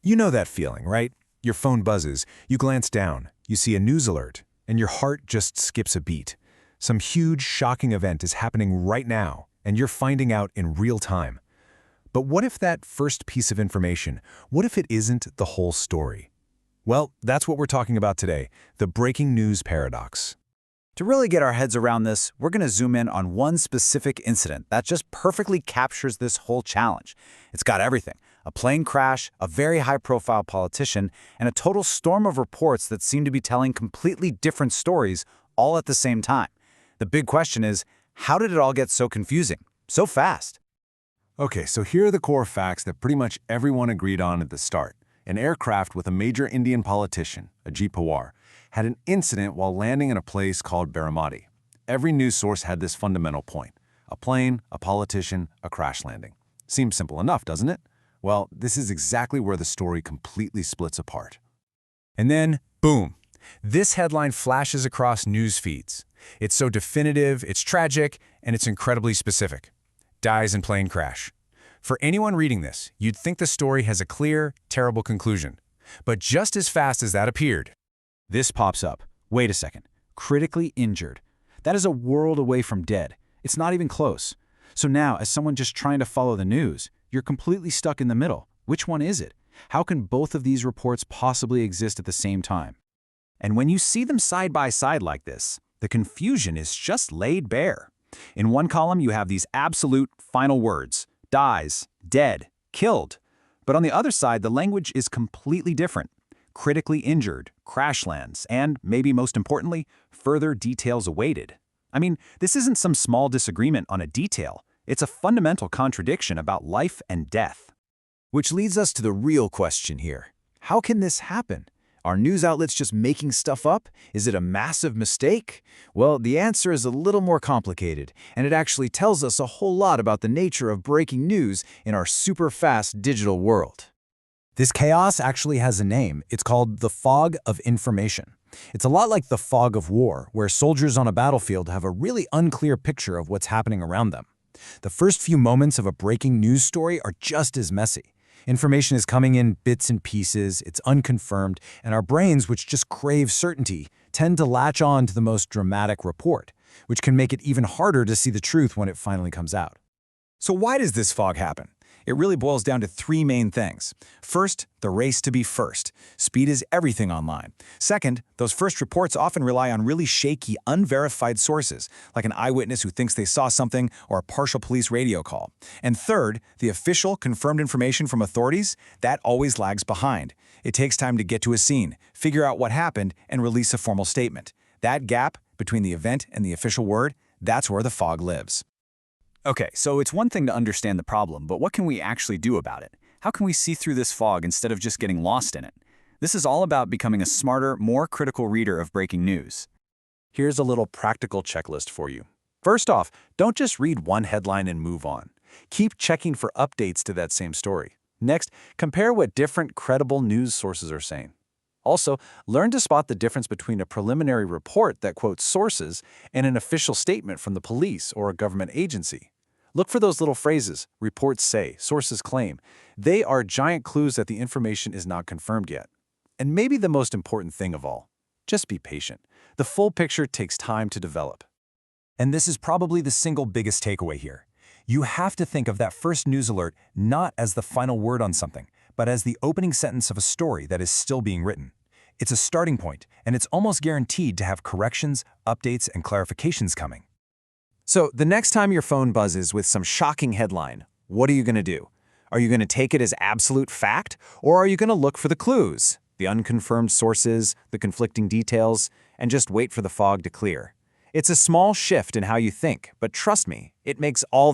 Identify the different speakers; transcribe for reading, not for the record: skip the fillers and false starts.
Speaker 1: You know that feeling, right? Your phone buzzes, you glance down, you see a news alert, and your heart just skips a beat. Some huge, shocking event is happening right now, and you're finding out in real time. But what if that first piece of information, what if it isn't the whole story? Well, that's what we're talking about today, the breaking news paradox.
Speaker 2: To really get our heads around this, we're going to zoom in on one specific incident that just perfectly captures this whole challenge. It's got everything: a plane crash, a very high-profile politician, and a total storm of reports that seem to be telling completely different stories all at the same time. The big question is, how did it all get so confusing, so fast?
Speaker 1: Okay, so here are the core facts that pretty much everyone agreed on at the start. An aircraft with a major Indian politician, Ajit Pawar, had an incident while landing in a place called Baramati. Every news source had this fundamental point: a plane, a politician, a crash landing. Seems simple enough, doesn't it? Well, this is exactly where the story completely splits apart. And then, boom, this headline flashes across news feeds. It's so definitive, it's tragic, and it's incredibly specific. Dies in plane crash. For anyone reading this, you'd think the story has a clear, terrible conclusion. But just as fast as that appeared,
Speaker 2: This pops up. Wait a second. Critically injured. That is a world away from dead. It's not even close. So now, as someone just trying to follow the news, you're completely stuck in the middle. Which one is it? How can both of these reports possibly exist at the same time? And when you see them side by side like this, the confusion is just laid bare. In one column, you have these absolute final words: dies, dead, killed. But on the other side, the language is completely different. Critically injured, crash lands, and, maybe most importantly, further details awaited. I mean, this isn't some small disagreement on a detail. It's a fundamental contradiction about life and death. Which leads us to the real question here. How can this happen? Are news outlets just making stuff up? Is it a massive mistake? Well, the answer is a little more complicated, and it actually tells us a whole lot about the nature of breaking news in our super-fast digital world. This chaos actually has a name. It's called the fog of information. It's a lot like the fog of war, where soldiers on a battlefield have a really unclear picture of what's happening around them. The first few moments of a breaking news story are just as messy. Information is coming in bits and pieces, it's unconfirmed, and our brains, which just crave certainty, tend to latch on to the most dramatic report, which can make it even harder to see the truth when it finally comes out. So why does this fog happen? It really boils down to three main things. First, the race to be first. Speed is everything online. Second, those first reports often rely on really shaky, unverified sources, like an eyewitness who thinks they saw something or a partial police radio call. And third, the official, confirmed information from authorities, that always lags behind. It takes time to get to a scene, figure out what happened, and release a formal statement. That gap between the event and the official word, that's where the fog lives. Okay, so it's one thing to understand the problem, but what can we actually do about it? How can we see through this fog instead of just getting lost in it? This is all about becoming a smarter, more critical reader of breaking news. Here's a little practical checklist for you. First off, don't just read one headline and move on. Keep checking for updates to that same story. Next, compare what different credible news sources are saying. Also, learn to spot the difference between a preliminary report that quotes sources and an official statement from the police or a government agency. Look for those little phrases: reports say, sources claim. They are giant clues that the information is not confirmed yet. And maybe the most important thing of all, just be patient. The full picture takes time to develop. And this is probably the single biggest takeaway here. You have to think of that first news alert not as the final word on something, but as the opening sentence of a story that is still being written. It's a starting point, and it's almost guaranteed to have corrections, updates, and clarifications coming. So, the next time your phone buzzes with some shocking headline, what are you going to do? Are you going to take it as absolute fact, or are you going to look for the clues, the unconfirmed sources, the conflicting details, and just wait for the fog to clear? It's a small shift in how you think, but trust me, it makes all the